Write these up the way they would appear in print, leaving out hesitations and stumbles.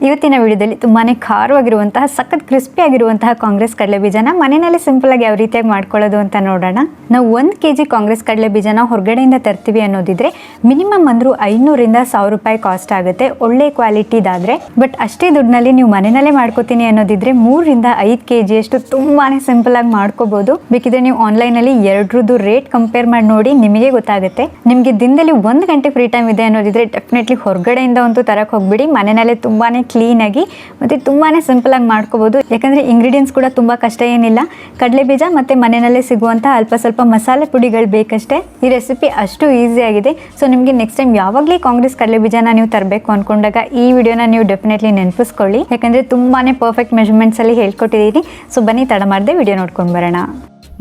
ಇವತ್ತಿನ ವಿಡಿಯೋದಲ್ಲಿ ತುಂಬಾ ಖಾರವಾಗಿರುವಂತಹ ಸಖತ್ ಕ್ರಿಸ್ಪಿ ಆಗಿರುವಂತಹ ಕಾಂಗ್ರೆಸ್ ಕಡಲೆಬೀಜನ ಮನೆಯಲ್ಲಿ ಸಿಂಪಲ್ ಆಗಿ ಯಾವ ರೀತಿಯಾಗಿ ಮಾಡ್ಕೊಳ್ಳೋದು ಅಂತ ನೋಡೋಣ. ನಾವು 1 kg ಕಾಂಗ್ರೆಸ್ ಕಡಲೆಬೀಜನ ಹೊರಗಡೆಯಿಂದ ತರ್ತೀವಿ ಅನ್ನೋದಿದ್ರೆ ಮಿನಿಮಮ್ ಅಂದ್ರೂ 500 ರಿಂದ 1000 ರೂಪಾಯಿ ಕಾಸ್ಟ್ ಆಗುತ್ತೆ ಒಳ್ಳೆ ಕ್ವಾಲಿಟಿದಾದ್ರೆ. ಬಟ್ ಅಷ್ಟೇ ದುಡ್ಡಿನಲ್ಲಿ ನೀವು ಮನೆಯಲ್ಲೇ ಮಾಡ್ಕೋತೀನಿ ಅನ್ನೋದಿದ್ರೆ 3 ರಿಂದ 5 kg ಅಷ್ಟು ತುಂಬಾನೇ ಸಿಂಪಲ್ ಆಗಿ ಮಾಡ್ಕೋಬಹುದು. ಬೇಕಿದ್ರೆ ನೀವು ಆನ್ಲೈನ್ ಅಲ್ಲಿ ಎರಡರದ್ದು ರೇಟ್ ಕಂಪೇರ್ ಮಾಡಿ ನೋಡಿ, ನಿಮಗೆ ಗೊತ್ತಾಗುತ್ತೆ. ನಿಮಗೆ ದಿನದಲ್ಲಿ 1 ಗಂಟೆ ಫ್ರೀ ಟೈಮ್ ಇದೆ ಅನ್ನೋದಿದ್ರೆ ಡೆಫಿನೆಟ್ಲಿ ಹೊರಗಡೆಯಿಂದ ಅಂತೂ ತರಕ್ಕೆ ಹೋಗ್ಬಿಡಿ. ಮನೆಯಲ್ಲೇ ತುಂಬಾನೇ ಕ್ಲೀನ್ ಆಗಿ ಮತ್ತೆ ತುಂಬಾನೇ ಸಿಂಪಲ್ ಆಗಿ ಮಾಡ್ಕೋಬಹುದು. ಯಾಕಂದ್ರೆ ಇಂಗ್ರೀಡಿಯೆಂಟ್ಸ್ ಕೂಡ ತುಂಬಾ ಕಷ್ಟ ಏನಿಲ್ಲ. ಕಡಲೆ ಬೀಜ ಮತ್ತೆ ಮನೆಯಲ್ಲೇ ಸಿಗುವಂತ ಅಲ್ಪ ಸ್ವಲ್ಪ ಮಸಾಲೆ ಪುಡಿಗಳು ಬೇಕಷ್ಟೇ. ಈ ರೆಸಿಪಿ ಅಷ್ಟು ಈಸಿ ಆಗಿದೆ. ಸೊ ನಿಮಗೆ ನೆಕ್ಸ್ಟ್ ಟೈಮ್ ಯಾವಾಗಲೇ ಕಾಂಗ್ರೆಸ್ ಕಡಲೆ ಬೀಜನ ನೀವು ತರಬೇಕು ಅನ್ಕೊಂಡಾಗ ಈ ವಿಡಿಯೋನ ನೀವು ಡೆಫಿನೆಟ್ಲಿ ನೆನಪಿಸ್ಕೊಳ್ಳಿ. ಯಾಕಂದ್ರೆ ತುಂಬಾನೇ ಪರ್ಫೆಕ್ಟ್ ಮೆಜರ್ಮೆಂಟ್ಸ್ ಅಲ್ಲಿ ಹೇಳ್ಕೊಟ್ಟಿದ್ದೀನಿ. ಸೊ ಬನ್ನಿ ತಡ ಮಾಡದೆ ವಿಡಿಯೋ ನೋಡ್ಕೊಂಡು ಬರೋಣ.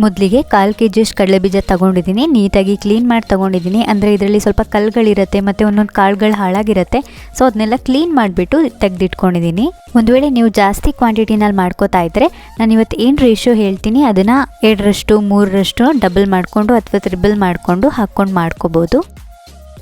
ಮೊದಲಿಗೆ 1/4 kg ಅಷ್ಟು ಕಡಲೆಬೀಜ ತೊಗೊಂಡಿದ್ದೀನಿ. ನೀಟಾಗಿ ಕ್ಲೀನ್ ಮಾಡಿ ತೊಗೊಂಡಿದ್ದೀನಿ. ಅಂದರೆ ಇದರಲ್ಲಿ ಸ್ವಲ್ಪ ಕಲ್ಲುಗಳಿರುತ್ತೆ ಮತ್ತು ಒಂದೊಂದು ಕಾಳುಗಳು ಹಾಳಾಗಿರುತ್ತೆ. ಸೊ ಅದನ್ನೆಲ್ಲ ಕ್ಲೀನ್ ಮಾಡಿಬಿಟ್ಟು ತೆಗೆದಿಟ್ಕೊಂಡಿದ್ದೀನಿ. ಒಂದು ವೇಳೆ ನೀವು ಜಾಸ್ತಿ ಕ್ವಾಂಟಿಟಿನಲ್ಲಿ ಮಾಡ್ಕೋತಾ ಇದ್ದರೆ ನಾನು ಇವತ್ತು ಏನು ರೇಷಿಯೋ ಹೇಳ್ತೀನಿ ಅದನ್ನು 2ರಷ್ಟು 3ರಷ್ಟು ಡಬಲ್ ಮಾಡಿಕೊಂಡು ಅಥವಾ ತ್ರಿಬಲ್ ಮಾಡಿಕೊಂಡು ಹಾಕ್ಕೊಂಡು ಮಾಡ್ಕೋಬೋದು.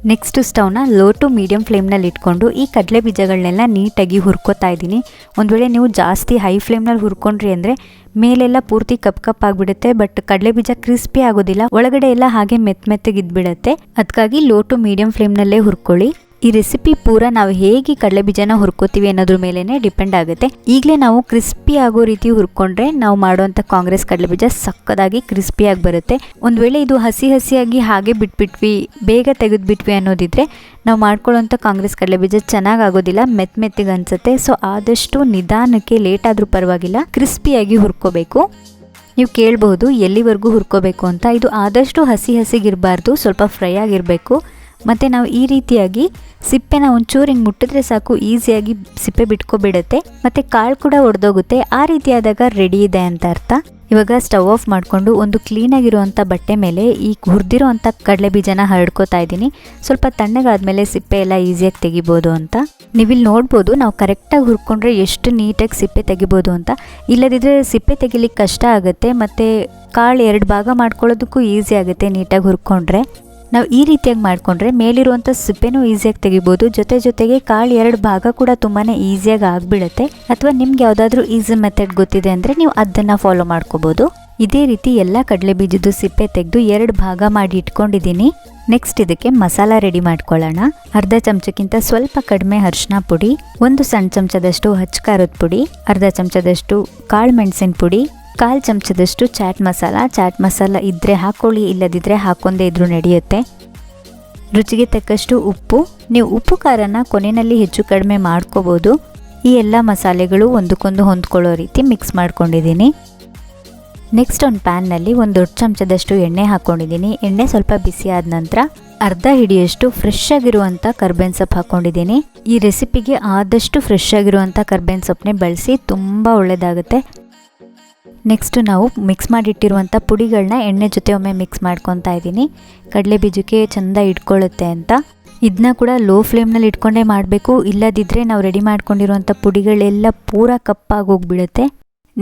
ನೆಕ್ಸ್ಟ್ ಸ್ಟವ್ನ ಲೋ ಟು ಮೀಡಿಯಮ್ ಫ್ಲೇಮ್ನಲ್ಲಿ ಇಟ್ಕೊಂಡು ಈ ಕಡಲೆ ಬೀಜಗಳನ್ನೆಲ್ಲ ನೀಟಾಗಿ ಹುರ್ಕೋತಾ ಇದ್ದೀನಿ. ಒಂದು ವೇಳೆ ನೀವು ಜಾಸ್ತಿ ಹೈ ಫ್ಲೇಮ್ನಲ್ಲಿ ಹುರ್ಕೊಂಡ್ರಿ ಅಂದರೆ ಮೇಲೆಲ್ಲ ಪೂರ್ತಿ ಕಪ್ ಆಗಿಬಿಡುತ್ತೆ. ಬಟ್ ಕಡಲೆ ಬೀಜ ಕ್ರಿಸ್ಪಿ ಆಗೋದಿಲ್ಲ, ಒಳಗಡೆ ಎಲ್ಲ ಹಾಗೆ ಮೆತ್ತಗಿದ್ಬಿಡುತ್ತೆ. ಅದಕ್ಕಾಗಿ ಲೋ ಟು ಮೀಡಿಯಮ್ ಫ್ಲೇಮ್ನಲ್ಲೇ ಹುರ್ಕೊಳ್ಳಿ. ಈ ರೆಸಿಪಿ ಪೂರ ನಾವು ಹೇಗೆ ಕಡಲೆ ಬೀಜನ ಹುರ್ಕೋತೀವಿ ಅನ್ನೋದ್ರ ಮೇಲೇ ಡಿಪೆಂಡ್ ಆಗುತ್ತೆ. ಈಗಲೇ ನಾವು ಕ್ರಿಸ್ಪಿ ಆಗೋ ರೀತಿ ಹುರ್ಕೊಂಡ್ರೆ ನಾವು ಮಾಡುವಂಥ ಕಾಂಗ್ರೆಸ್ ಕಡಲೆ ಬೀಜ ಸಕ್ಕದಾಗಿ ಕ್ರಿಸ್ಪಿಯಾಗಿ ಬರುತ್ತೆ. ಒಂದು ವೇಳೆ ಇದು ಹಸಿಯಾಗಿ ಹಾಗೆ ಬಿಟ್ಬಿಟ್ವಿ, ಬೇಗ ತೆಗೆದುಬಿಟ್ವಿ ಅನ್ನೋದಿದ್ರೆ ನಾವು ಮಾಡ್ಕೊಳ್ಳೋಂಥ ಕಾಂಗ್ರೆಸ್ ಕಡಲೆ ಬೀಜ ಚೆನ್ನಾಗಿ ಆಗೋದಿಲ್ಲ, ಮೆತ್ತಗೆ ಅನಿಸುತ್ತೆ. ಸೊ ಆದಷ್ಟು ನಿಧಾನಕ್ಕೆ ಲೇಟ್ ಆದರೂ ಪರವಾಗಿಲ್ಲ ಕ್ರಿಸ್ಪಿಯಾಗಿ ಹುರ್ಕೋಬೇಕು. ನೀವು ಕೇಳಬಹುದು ಎಲ್ಲಿವರೆಗೂ ಹುರ್ಕೋಬೇಕು ಅಂತ. ಇದು ಆದಷ್ಟು ಹಸಿಗಿರಬಾರ್ದು, ಸ್ವಲ್ಪ ಫ್ರೈ ಆಗಿರಬೇಕು. ಮತ್ತು ನಾವು ಈ ರೀತಿಯಾಗಿ ಸಿಪ್ಪೆನ ಒಂಚೂರು ಹಿಂಗೆ ಮುಟ್ಟಿದ್ರೆ ಸಾಕು, ಈಸಿಯಾಗಿ ಸಿಪ್ಪೆ ಬಿಟ್ಕೊಬಿಡುತ್ತೆ. ಮತ್ತು ಕಾಳು ಕೂಡ ಒಡೆದೋಗುತ್ತೆ. ಆ ರೀತಿಯಾದಾಗ ರೆಡಿ ಇದೆ ಅಂತ ಅರ್ಥ. ಇವಾಗ ಸ್ಟವ್ ಆಫ್ ಮಾಡಿಕೊಂಡು ಒಂದು ಕ್ಲೀನಾಗಿರುವಂಥ ಬಟ್ಟೆ ಮೇಲೆ ಈ ಹುರಿದಿರೋವಂಥ ಕಡಲೆ ಬೀಜನ ಹರಡ್ಕೋತಾ ಇದ್ದೀನಿ. ಸ್ವಲ್ಪ ತಣ್ಣಗಾದ್ಮೇಲೆ ಸಿಪ್ಪೆ ಎಲ್ಲ ಈಸಿಯಾಗಿ ತೆಗಿಬೋದು ಅಂತ. ನೀವಿಲ್ಲಿ ನೋಡ್ಬೋದು ನಾವು ಕರೆಕ್ಟಾಗಿ ಹುರ್ಕೊಂಡ್ರೆ ಎಷ್ಟು ನೀಟಾಗಿ ಸಿಪ್ಪೆ ತೆಗಿಬೋದು ಅಂತ. ಇಲ್ಲದಿದ್ದರೆ ಸಿಪ್ಪೆ ತೆಗಿಲಿಕ್ಕೆ ಕಷ್ಟ ಆಗುತ್ತೆ. ಮತ್ತು ಕಾಳು 2 ಭಾಗ ಮಾಡ್ಕೊಳ್ಳೋದಕ್ಕೂ ಈಸಿ ಆಗುತ್ತೆ ನೀಟಾಗಿ ಹುರ್ಕೊಂಡ್ರೆ. ನಾವು ಈ ರೀತಿಯಾಗಿ ಮಾಡಿಕೊಂಡ್ರೆ ಮೇಲಿರುವಂಥ ಸಿಪ್ಪೆನೂ ಈಸಿಯಾಗಿ ತೆಗಿಬೋದು. ಜೊತೆಗೆ ಕಾಳು 2 ಭಾಗ ಕೂಡ ತುಂಬಾ ಈಸಿಯಾಗಿ ಆಗಿಬಿಡುತ್ತೆ. ಅಥವಾ ನಿಮ್ಗೆ ಯಾವುದಾದ್ರೂ ಈಸಿ ಮೆಥಡ್ ಗೊತ್ತಿದೆ ಅಂದರೆ ನೀವು ಅದನ್ನು ಫಾಲೋ ಮಾಡ್ಕೋಬೋದು. ಇದೇ ರೀತಿ ಎಲ್ಲ ಕಡಲೆ ಬೀಜದ್ದು ಸಿಪ್ಪೆ ತೆಗೆದು 2 ಭಾಗ ಮಾಡಿ ಇಟ್ಕೊಂಡಿದ್ದೀನಿ. ನೆಕ್ಸ್ಟ್ ಇದಕ್ಕೆ ಮಸಾಲ ರೆಡಿ ಮಾಡ್ಕೊಳ್ಳೋಣ. ಅರ್ಧ ಚಮಚಕ್ಕಿಂತ ಸ್ವಲ್ಪ ಕಡಿಮೆ ಅರಿಶಿನ ಪುಡಿ, 1 ಸಣ್ಣ ಚಮಚದಷ್ಟು ಹಚ್ಚ ಖಾರದ ಪುಡಿ, ಅರ್ಧ ಚಮಚದಷ್ಟು ಕಾಳು ಮೆಣಸಿನ ಪುಡಿ, 1/4 ಚಮಚದಷ್ಟು ಚಾಟ್ ಮಸಾಲ ಇದ್ದರೆ ಹಾಕ್ಕೊಳ್ಳಿ, ಇಲ್ಲದಿದ್ದರೆ ಹಾಕೊಂಡೇ ಇದ್ರೂ ನಡೆಯುತ್ತೆ. ರುಚಿಗೆ ತಕ್ಕಷ್ಟು ಉಪ್ಪು. ನೀವು ಉಪ್ಪು ಖಾರನ ಕೊನೆಯಲ್ಲಿ ಹೆಚ್ಚು ಕಡಿಮೆ ಮಾಡ್ಕೋಬೋದು. ಈ ಎಲ್ಲ ಮಸಾಲೆಗಳು ಒಂದಕ್ಕೊಂದು ಹೊಂದ್ಕೊಳ್ಳೋ ರೀತಿ ಮಿಕ್ಸ್ ಮಾಡ್ಕೊಂಡಿದ್ದೀನಿ. ನೆಕ್ಸ್ಟ್ ಒಂದು ಪ್ಯಾನ್ನಲ್ಲಿ 1 ದೊಡ್ಡ ಚಮಚದಷ್ಟು ಎಣ್ಣೆ ಹಾಕ್ಕೊಂಡಿದ್ದೀನಿ. ಎಣ್ಣೆ ಸ್ವಲ್ಪ ಬಿಸಿ ಆದ ನಂತರ ಅರ್ಧ ಹಿಡಿಯಷ್ಟು ಫ್ರೆಶ್ ಆಗಿರುವಂಥ ಕರ್ಬೇವಿನ ಸೊಪ್ಪು ಹಾಕ್ಕೊಂಡಿದ್ದೀನಿ. ಈ ರೆಸಿಪಿಗೆ ಆದಷ್ಟು ಫ್ರೆಶ್ ಆಗಿರುವಂಥ ಕರ್ಬೇವಿನ ಸೊಪ್ಪನ್ನೇ ಬಳಸಿ, ತುಂಬ ಒಳ್ಳೆಯದಾಗುತ್ತೆ. ನೆಕ್ಸ್ಟ್ ನಾವು ಮಿಕ್ಸ್ ಮಾಡಿಟ್ಟಿರುವಂಥ ಪುಡಿಗಳನ್ನ ಎಣ್ಣೆ ಜೊತೆ ಒಮ್ಮೆ ಮಿಕ್ಸ್ ಮಾಡ್ಕೊತಾ ಇದ್ದೀನಿ. ಕಡಲೆ ಬೀಜಕ್ಕೆ ಚೆಂದ ಇಟ್ಕೊಳ್ಳುತ್ತೆ ಅಂತ. ಇದನ್ನ ಕೂಡ ಲೋ ಫ್ಲೇಮ್ನಲ್ಲಿ ಇಟ್ಕೊಂಡೇ ಮಾಡಬೇಕು, ಇಲ್ಲದಿದ್ದರೆ ನಾವು ರೆಡಿ ಮಾಡ್ಕೊಂಡಿರುವಂಥ ಪುಡಿಗಳೆಲ್ಲ ಪೂರ ಕಪ್ಪಾಗಿ ಹೋಗ್ಬಿಡುತ್ತೆ.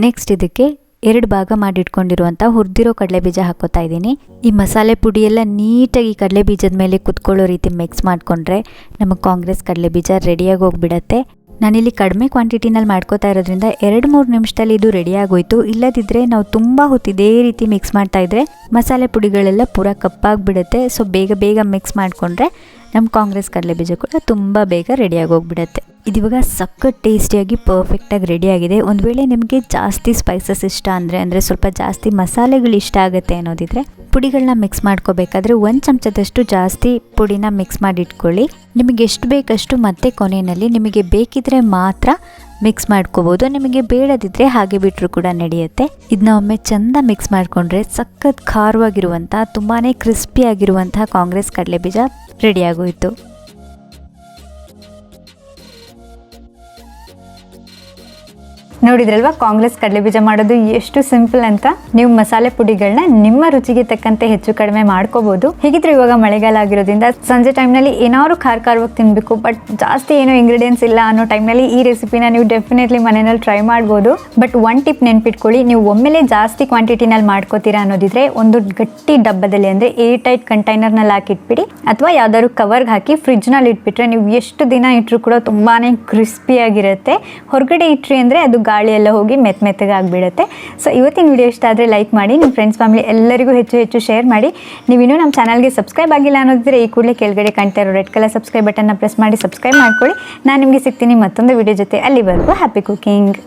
ನೆಕ್ಸ್ಟ್ ಇದಕ್ಕೆ 2 ಭಾಗ ಮಾಡಿಟ್ಕೊಂಡಿರುವಂಥ ಹುರಿದಿರೋ ಕಡಲೆ ಬೀಜ ಹಾಕೋತಾ ಇದ್ದೀನಿ. ಈ ಮಸಾಲೆ ಪುಡಿ ಎಲ್ಲ ನೀಟಾಗಿ ಕಡಲೆ ಬೀಜದ ಮೇಲೆ ಕುತ್ಕೊಳ್ಳೋ ರೀತಿ ಮಿಕ್ಸ್ ಮಾಡಿಕೊಂಡ್ರೆ ನಮಗೆ ಕಾಂಗ್ರೆಸ್ ಕಡಲೆ ಬೀಜ ರೆಡಿಯಾಗಿ ಹೋಗ್ಬಿಡತ್ತೆ. ನಾನಿಲ್ಲಿ ಕಡಿಮೆ ಕ್ವಾಂಟಿಟಿನಲ್ಲಿ ಮಾಡ್ಕೋತಾ ಇರೋದ್ರಿಂದ 2-3 ನಿಮಿಷದಲ್ಲಿ ಇದು ರೆಡಿ ಆಗೋಯ್ತು. ಇಲ್ಲದಿದ್ದರೆ ನಾವು ತುಂಬ ಹೊತ್ತು ಇದೇ ರೀತಿ ಮಿಕ್ಸ್ ಮಾಡ್ತಾ ಇದ್ರೆ ಮಸಾಲೆ ಪುಡಿಗಳೆಲ್ಲ ಪೂರ ಕಪ್ಪಾಗಿಬಿಡುತ್ತೆ. ಸೊ ಬೇಗ ಮಿಕ್ಸ್ ಮಾಡಿಕೊಂಡ್ರೆ ನಮ್ಮ ಕಾಂಗ್ರೆಸ್ ಕಡಲೆ ಬೀಜ ಕೂಡ ತುಂಬ ಬೇಗ ರೆಡಿಯಾಗಿ ಹೋಗ್ಬಿಡುತ್ತೆ. ಇದಿವಾಗ ಸಖತ್ ಟೇಸ್ಟಿಯಾಗಿ ಪರ್ಫೆಕ್ಟಾಗಿ ರೆಡಿಯಾಗಿದೆ. ಒಂದು ವೇಳೆ ನಿಮಗೆ ಜಾಸ್ತಿ ಸ್ಪೈಸಸ್ ಇಷ್ಟ ಅಂದರೆ ಸ್ವಲ್ಪ ಜಾಸ್ತಿ ಮಸಾಲೆಗಳು ಇಷ್ಟ ಆಗುತ್ತೆ ಅನ್ನೋದಿದ್ರೆ ಪುಡಿಗಳನ್ನ ಮಿಕ್ಸ್ ಮಾಡ್ಕೋಬೇಕಾದ್ರೆ 1 ಚಮಚದಷ್ಟು ಜಾಸ್ತಿ ಪುಡಿನ ಮಿಕ್ಸ್ ಮಾಡಿ ಇಟ್ಕೊಳ್ಳಿ. ನಿಮಗೆ ಎಷ್ಟು ಬೇಕಷ್ಟು ಮತ್ತೆ ಕೊನೆಯಲ್ಲಿ ನಿಮಗೆ ಬೇಕಿದ್ರೆ ಮಾತ್ರ ಮಿಕ್ಸ್ ಮಾಡ್ಕೋಬೋದು. ನಿಮಗೆ ಬೇಡದಿದ್ದರೆ ಹಾಗೆ ಬಿಟ್ಟರು ಕೂಡ ನಡೆಯುತ್ತೆ. ಇದನ್ನ ಒಮ್ಮೆ ಚೆಂದ ಮಿಕ್ಸ್ ಮಾಡಿಕೊಂಡ್ರೆ ಸಖತ್ ಖಾರವಾಗಿರುವಂಥ ತುಂಬಾ ಕ್ರಿಸ್ಪಿಯಾಗಿರುವಂತಹ ಕಾಂಗ್ರೆಸ್ ಕಡಲೆ ಬೀಜ ರೆಡಿಯಾಗೋಯಿತು. ನೋಡಿದ್ರಲ್ವಾ ಕಾಂಗ್ರೆಸ್ ಕಡಲೆಬೀಜ ಮಾಡೋದು ಎಷ್ಟು ಸಿಂಪಲ್ ಅಂತ. ನೀವು ಮಸಾಲೆ ಪುಡಿಗಳನ್ನ ನಿಮ್ಮ ರುಚಿಗೆ ತಕ್ಕಂತೆ ಹೆಚ್ಚು ಕಡಿಮೆ ಮಾಡ್ಕೋಬಹುದು. ಹೇಗಿದ್ರೆ ಇವಾಗ ಮಳೆಗಾಲ ಆಗಿರೋದ್ರಿಂದ ಸಂಜೆ ಟೈಮ್ನಲ್ಲಿ ಏನಾದ್ರು ಖಾರವಾಗಿ ತಿನ್ಬೇಕು, ಬಟ್ ಜಾಸ್ತಿ ಏನೋ ಇಂಗ್ರೀಡಿಯೆಂಟ್ಸ್ ಇಲ್ಲ ಅನ್ನೋ ಟೈಮ್ನಲ್ಲಿ ಈ ರೆಸಿಪಿನ ನೀವು ಡೆಫಿನೆಟ್ಲಿ ಮನೆಯಲ್ಲಿ ಟ್ರೈ ಮಾಡ್ಬೋದು. ಬಟ್ ಒನ್ ಟಿಪ್ ನೆನ್ಪಿಟ್ಕೊಳ್ಳಿ, ನೀವು ಒಮ್ಮೆಲೆ ಜಾಸ್ತಿ ಕ್ವಾಂಟಿಟಿನಲ್ಲಿ ಮಾಡ್ಕೋತೀರಾ ಅನ್ನೋದಿದ್ರೆ ಒಂದು ಗಟ್ಟಿ ಡಬ್ಬದಲ್ಲಿ ಅಂದರೆ ಏರ್ ಟೈಟ್ ಕಂಟೈನರ್ನಲ್ಲಿ ಹಾಕಿಟ್ಬಿಡಿ, ಅಥವಾ ಯಾವ್ದಾದ್ರು ಕವರ್ಗೆ ಹಾಕಿ ಫ್ರಿಜ್ನಲ್ಲಿ ಇಟ್ಬಿಟ್ರೆ ನೀವು ಎಷ್ಟು ದಿನ ಇಟ್ಟರು ಕೂಡ ತುಂಬಾ ಕ್ರಿಸ್ಪಿಯಾಗಿರುತ್ತೆ. ಹೊರಗಡೆ ಇಟ್ರಿ ಅಂದರೆ ಅದು ಗಾಳಿ ಎಲ್ಲ ಹೋಗಿ ಮೆತ್ತಗೆ ಆಗಿಬಿಡುತ್ತೆ. ಸೊ ಇವತ್ತಿನ ವಿಡಿಯೋ ಇಷ್ಟ ಆದರೆ ಲೈಕ್ ಮಾಡಿ, ನಿಮ್ಮ ಫ್ರೆಂಡ್ಸ್ ಫ್ಯಾಮಿಲಿ ಎಲ್ಲರಿಗೂ ಹೆಚ್ಚು ಶೇರ್ ಮಾಡಿ. ನೀವು ಇನ್ನೂ ನಮ್ಮ ಚಾನಲ್ಗೆ ಸಬ್ಸ್ಕ್ರೈಬ್ ಆಗಿಲ್ಲ ಅನ್ನೋದಿದ್ರೆ ಈ ಕೂಡಲೇ ಕೆಳಗಡೆ ಕಾಣ್ತಾ ಇರೋ ರೆಡ್ ಕಲರ್ ಸಬ್ಸ್ಕ್ರೈಬ್ ಬಟನ್ನ ಪ್ರೆಸ್ ಮಾಡಿ ಸಬ್ಸ್ಕ್ರೈಬ್ ಮಾಡ್ಕೊಳ್ಳಿ. ನಾನು ನಿಮಗೆ ಸಿಗ್ತೀನಿ ಮತ್ತೊಂದು ವಿಡಿಯೋ ಜೊತೆ. ಅಲ್ಲಿವರೆಗೂ ಹ್ಯಾಪಿ ಕುಕಿಂಗ್.